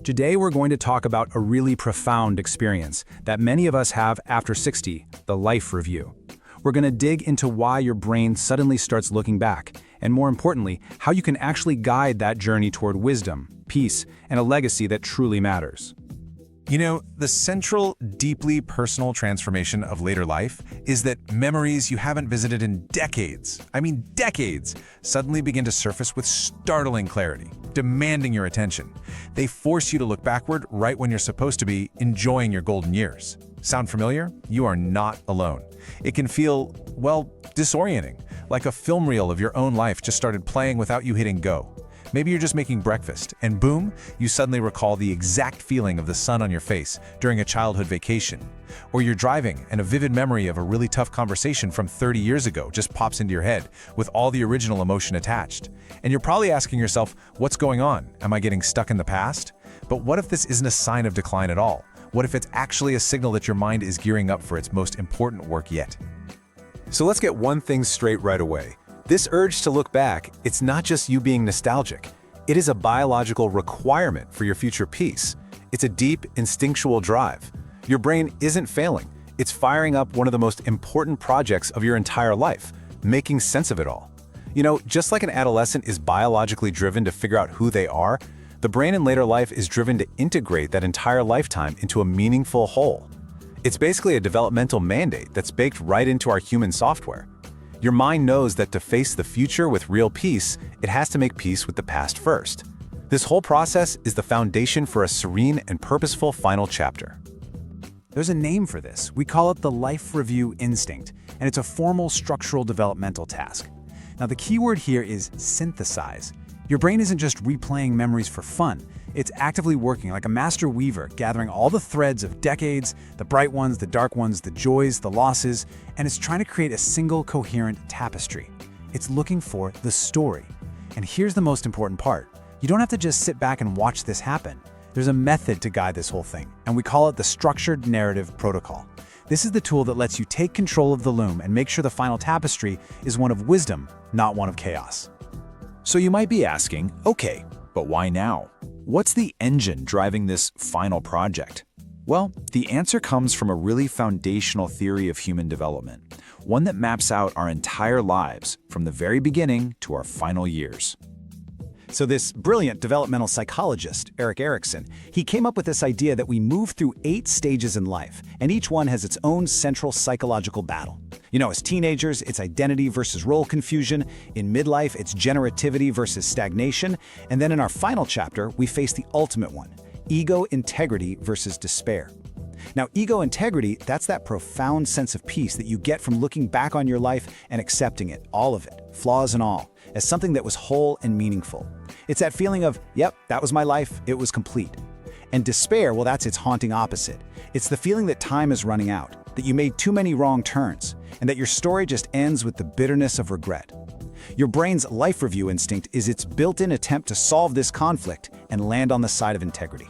Today we're going to talk about a really profound experience that many of us have after 60, the life review. We're going to dig into why your brain suddenly starts looking back, and more importantly, how you can actually guide that journey toward wisdom, peace, and a legacy that truly matters. You know, the central, deeply personal transformation of later life is that memories you haven't visited in decades, suddenly begin to surface with startling clarity, demanding your attention. They force you to look backward right when you're supposed to be enjoying your golden years. Sound familiar? You are not alone. It can feel, well, disorienting, like a film reel of your own life just started playing without you hitting go. Maybe you're just making breakfast, and boom, you suddenly recall the exact feeling of the sun on your face during a childhood vacation. Or you're driving, and a vivid memory of a really tough conversation from 30 years ago just pops into your head, with all the original emotion attached. And you're probably asking yourself, what's going on? Am I getting stuck in the past? But what if this isn't a sign of decline at all? What if it's actually a signal that your mind is gearing up for its most important work yet? So let's get one thing straight right away. This urge to look back, it's not just you being nostalgic. It is a biological requirement for your future peace. It's a deep, instinctual drive. Your brain isn't failing. It's firing up one of the most important projects of your entire life, making sense of it all. You know, just like an adolescent is biologically driven to figure out who they are, the brain in later life is driven to integrate that entire lifetime into a meaningful whole. It's basically a developmental mandate that's baked right into our human software. Your mind knows that to face the future with real peace, it has to make peace with the past first. This whole process is the foundation for a serene and purposeful final chapter. There's a name for this. We call it the life review instinct, and it's a formal structural developmental task. Now, the key word here is synthesize. Your brain isn't just replaying memories for fun. It's actively working like a master weaver, gathering all the threads of decades, the bright ones, the dark ones, the joys, the losses, and it's trying to create a single coherent tapestry. It's looking for the story. And here's the most important part. You don't have to just sit back and watch this happen. There's a method to guide this whole thing, and we call it the structured narrative protocol. This is the tool that lets you take control of the loom and make sure the final tapestry is one of wisdom, not one of chaos. So you might be asking, okay, but why now? What's the engine driving this final project? Well, the answer comes from a really foundational theory of human development, one that maps out our entire lives from the very beginning to our final years. So this brilliant developmental psychologist, Erik Erikson, he came up with this idea that we move through 8 stages in life, and each one has its own central psychological battle. You know, as teenagers, it's identity versus role confusion. In midlife, it's generativity versus stagnation. And then in our final chapter, we face the ultimate one, ego integrity versus despair. Now, ego integrity, that's that profound sense of peace that you get from looking back on your life and accepting it, all of it, flaws and all, as something that was whole and meaningful. It's that feeling of, yep, that was my life, it was complete. And despair, well, that's its haunting opposite. It's the feeling that time is running out, that you made too many wrong turns, and that your story just ends with the bitterness of regret. Your brain's life review instinct is its built-in attempt to solve this conflict and land on the side of integrity.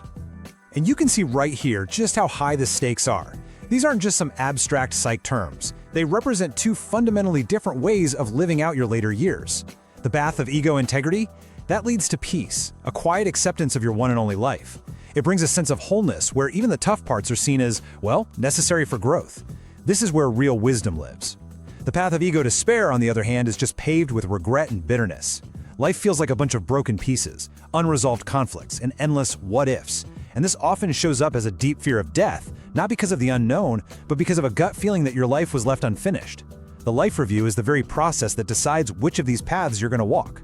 And you can see right here just how high the stakes are. These aren't just some abstract psych terms. They represent 2 fundamentally different ways of living out your later years. The path of ego integrity, that leads to peace, a quiet acceptance of your one and only life. It brings a sense of wholeness where even the tough parts are seen as, well, necessary for growth. This is where real wisdom lives. The path of ego despair, on the other hand, is just paved with regret and bitterness. Life feels like a bunch of broken pieces, unresolved conflicts, and endless what-ifs. And this often shows up as a deep fear of death, not because of the unknown, but because of a gut feeling that your life was left unfinished. The life review is the very process that decides which of these paths you're going to walk.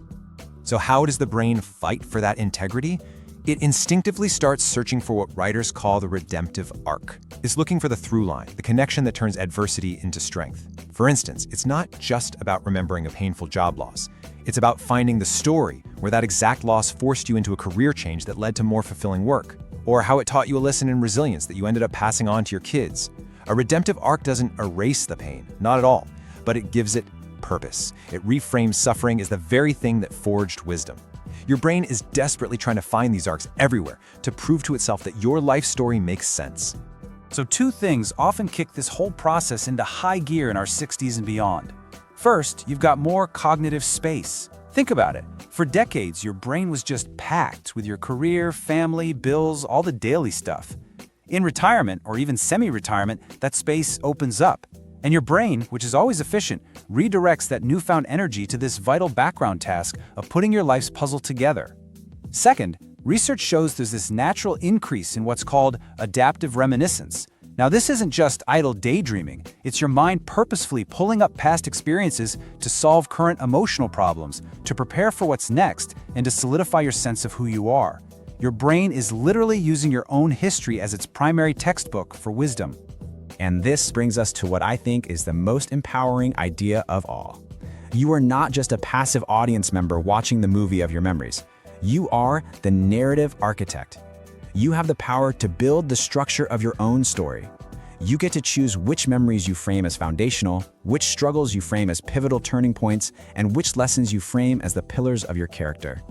So how does the brain fight for that integrity? It instinctively starts searching for what writers call the redemptive arc. It's looking for the through line, the connection that turns adversity into strength. For instance, it's not just about remembering a painful job loss. It's about finding the story where that exact loss forced you into a career change that led to more fulfilling work, or how it taught you a lesson in resilience that you ended up passing on to your kids. A redemptive arc doesn't erase the pain, not at all, but it gives it purpose. It reframes suffering as the very thing that forged wisdom. Your brain is desperately trying to find these arcs everywhere to prove to itself that your life story makes sense. So 2 things often kick this whole process into high gear in our 60s and beyond. First, you've got more cognitive space. Think about it. For decades, your brain was just packed with your career, family, bills, all the daily stuff. In retirement, or even semi-retirement, that space opens up. And your brain, which is always efficient, redirects that newfound energy to this vital background task of putting your life's puzzle together. Second, research shows there's this natural increase in what's called adaptive reminiscence. Now, this isn't just idle daydreaming. It's your mind purposefully pulling up past experiences to solve current emotional problems, to prepare for what's next, and to solidify your sense of who you are. Your brain is literally using your own history as its primary textbook for wisdom. And this brings us to what I think is the most empowering idea of all. You are not just a passive audience member watching the movie of your memories. You are the narrative architect. You have the power to build the structure of your own story. You get to choose which memories you frame as foundational, which struggles you frame as pivotal turning points, and which lessons you frame as the pillars of your character.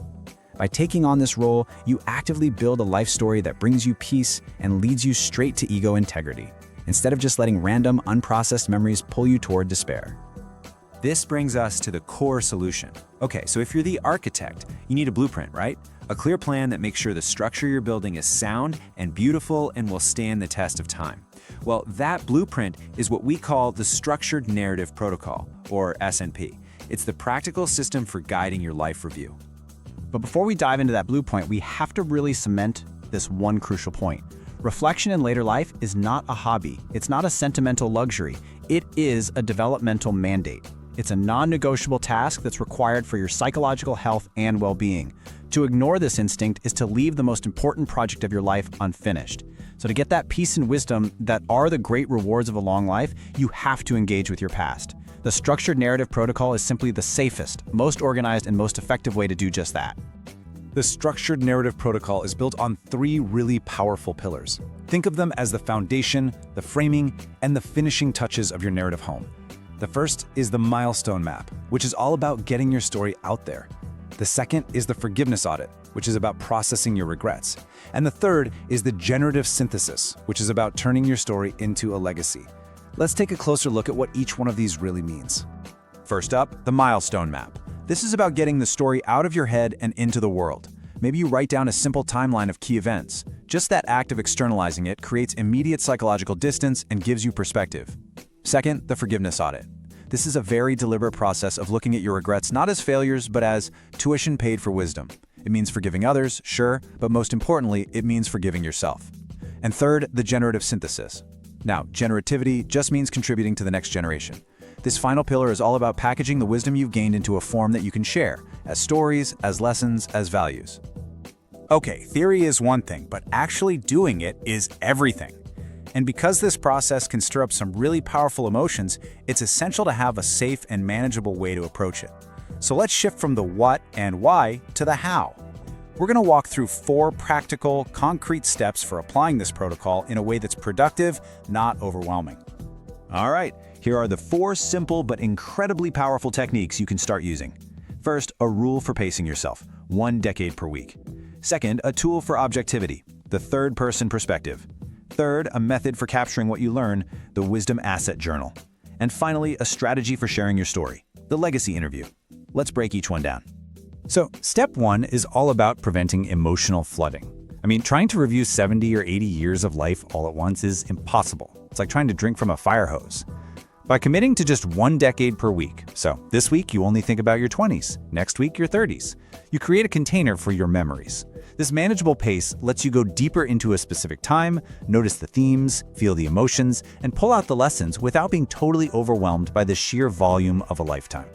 By taking on this role, you actively build a life story that brings you peace and leads you straight to ego integrity, instead of just letting random, unprocessed memories pull you toward despair. This brings us to the core solution. Okay, so if you're the architect, you need a blueprint, right? A clear plan that makes sure the structure you're building is sound and beautiful and will stand the test of time. Well, that blueprint is what we call the Structured Narrative Protocol, or SNP. It's the practical system for guiding your life review. But before we dive into that blueprint, we have to really cement this one crucial point. Reflection in later life is not a hobby. It's not a sentimental luxury. It is a developmental mandate. It's a non-negotiable task that's required for your psychological health and well-being. To ignore this instinct is to leave the most important project of your life unfinished. So to get that peace and wisdom that are the great rewards of a long life, you have to engage with your past. The Structured Narrative Protocol is simply the safest, most organized, and most effective way to do just that. The Structured Narrative Protocol is built on 3 really powerful pillars. Think of them as the foundation, the framing, and the finishing touches of your narrative home. The first is the Milestone Map, which is all about getting your story out there. The second is the Forgiveness Audit, which is about processing your regrets. And the third is the Generative Synthesis, which is about turning your story into a legacy. Let's take a closer look at what each one of these really means. First up, the Milestone Map. This is about getting the story out of your head and into the world. Maybe you write down a simple timeline of key events. Just that act of externalizing it creates immediate psychological distance and gives you perspective. Second, the Forgiveness Audit. This is a very deliberate process of looking at your regrets not as failures, but as tuition paid for wisdom. It means forgiving others, sure, but most importantly, it means forgiving yourself. And third, the Generative Synthesis. Now, generativity just means contributing to the next generation. This final pillar is all about packaging the wisdom you've gained into a form that you can share, as stories, as lessons, as values. Okay, theory is one thing, but actually doing it is everything. And because this process can stir up some really powerful emotions, it's essential to have a safe and manageable way to approach it. So let's shift from the what and why to the how. We're going to walk through 4 practical, concrete steps for applying this protocol in a way that's productive, not overwhelming. All right, here are the 4 simple but incredibly powerful techniques you can start using. First, a rule for pacing yourself, 1 decade per week. Second, a tool for objectivity, the third-person perspective. Third, a method for capturing what you learn, the Wisdom Asset Journal. And finally, a strategy for sharing your story, the Legacy Interview. Let's break each one down. So, step 1 is all about preventing emotional flooding. I mean, trying to review 70 or 80 years of life all at once is impossible. It's like trying to drink from a fire hose. By committing to just 1 decade per week, so this week you only think about your 20s, next week your 30s, you create a container for your memories. This manageable pace lets you go deeper into a specific time, notice the themes, feel the emotions, and pull out the lessons without being totally overwhelmed by the sheer volume of a lifetime.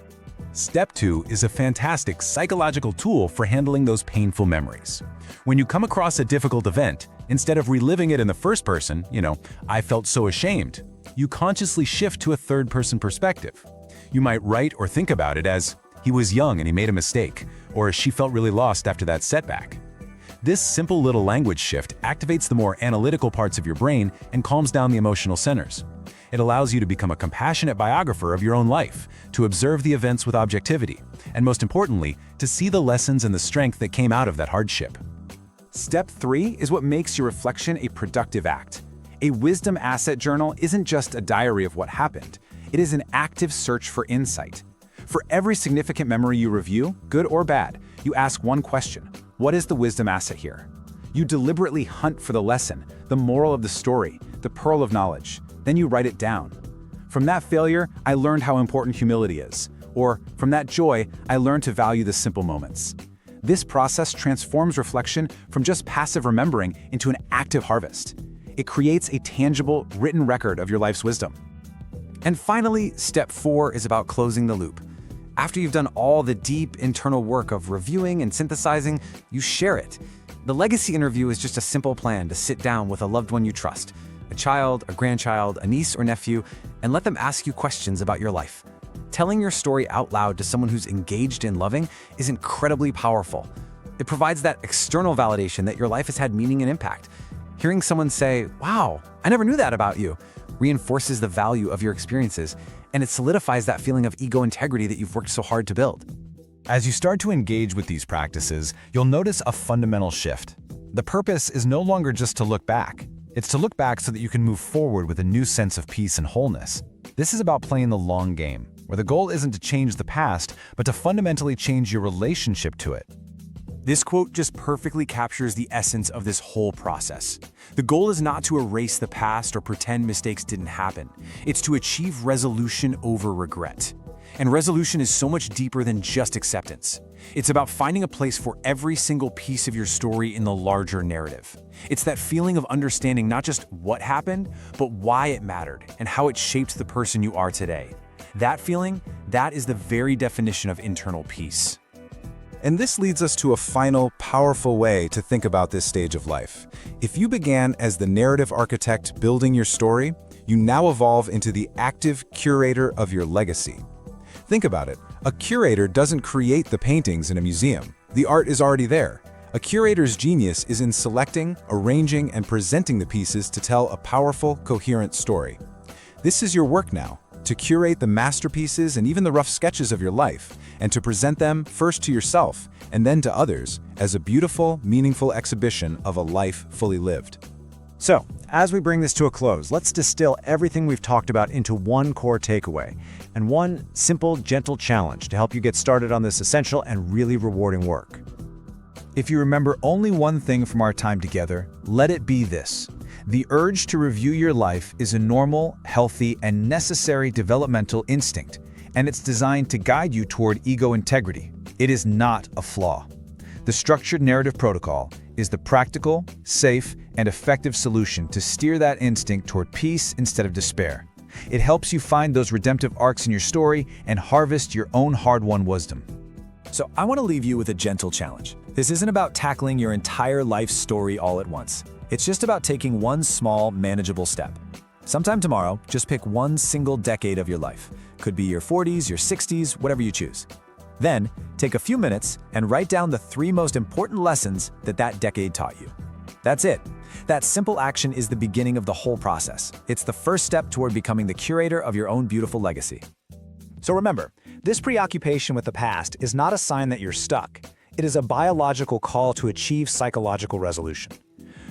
Step 2 is a fantastic psychological tool for handling those painful memories. When you come across a difficult event, instead of reliving it in the first person, I felt so ashamed, you consciously shift to a third-person perspective. You might write or think about it as, he was young and he made a mistake, or she felt really lost after that setback. This simple little language shift activates the more analytical parts of your brain and calms down the emotional centers. It allows you to become a compassionate biographer of your own life, to observe the events with objectivity, and most importantly, to see the lessons and the strength that came out of that hardship. Step 3 is what makes your reflection a productive act. A Wisdom Asset Journal isn't just a diary of what happened. It is an active search for insight. For every significant memory you review, good or bad, you ask one question: what is the wisdom asset here? You deliberately hunt for the lesson, the moral of the story, the pearl of knowledge. Then you write it down. From that failure, I learned how important humility is. Or, from that joy, I learned to value the simple moments. This process transforms reflection from just passive remembering into an active harvest. It creates a tangible, written record of your life's wisdom. And finally, step 4 is about closing the loop. After you've done all the deep internal work of reviewing and synthesizing, you share it. The legacy interview is just a simple plan to sit down with a loved one you trust, a child, a grandchild, a niece or nephew, and let them ask you questions about your life. Telling your story out loud to someone who's engaged in loving is incredibly powerful. It provides that external validation that your life has had meaning and impact. Hearing someone say, "Wow, I never knew that about you," reinforces the value of your experiences, and it solidifies that feeling of ego integrity that you've worked so hard to build. As you start to engage with these practices, you'll notice a fundamental shift. The purpose is no longer just to look back. It's to look back so that you can move forward with a new sense of peace and wholeness. This is about playing the long game, where the goal isn't to change the past, but to fundamentally change your relationship to it. This quote just perfectly captures the essence of this whole process. The goal is not to erase the past or pretend mistakes didn't happen. It's to achieve resolution over regret. And resolution is so much deeper than just acceptance. It's about finding a place for every single piece of your story in the larger narrative. It's that feeling of understanding not just what happened, but why it mattered and how it shaped the person you are today. That feeling, that is the very definition of internal peace. And this leads us to a final, powerful way to think about this stage of life. If you began as the narrative architect building your story, you now evolve into the active curator of your legacy. Think about it. A curator doesn't create the paintings in a museum. The art is already there. A curator's genius is in selecting, arranging, and presenting the pieces to tell a powerful, coherent story. This is your work now, to curate the masterpieces and even the rough sketches of your life, and to present them first to yourself and then to others as a beautiful, meaningful exhibition of a life fully lived. So, as we bring this to a close, let's distill everything we've talked about into one core takeaway and one simple, gentle challenge to help you get started on this essential and really rewarding work. If you remember only one thing from our time together, let it be this. The urge to review your life is a normal, healthy, and necessary developmental instinct, and it's designed to guide you toward ego integrity. It is not a flaw. The structured narrative protocol is the practical, safe, and effective solution to steer that instinct toward peace instead of despair. It helps you find those redemptive arcs in your story and harvest your own hard-won wisdom. So I want to leave you with a gentle challenge. This isn't about tackling your entire life story all at once. It's just about taking one small, manageable step. Sometime tomorrow, just pick one single decade of your life. Could be your 40s, your 60s, whatever you choose. Then, take a few minutes and write down the 3 most important lessons that decade taught you. That's it. That simple action is the beginning of the whole process. It's the first step toward becoming the curator of your own beautiful legacy. So remember, this preoccupation with the past is not a sign that you're stuck. It is a biological call to achieve psychological resolution.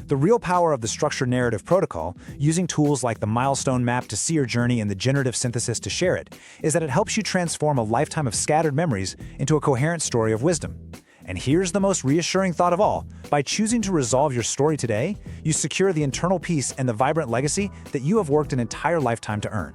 The real power of the structured narrative protocol, using tools like the Milestone Map to see your journey and the Generative Synthesis to share it, is that it helps you transform a lifetime of scattered memories into a coherent story of wisdom. And here's the most reassuring thought of all. By choosing to resolve your story today, you secure the internal peace and the vibrant legacy that you have worked an entire lifetime to earn.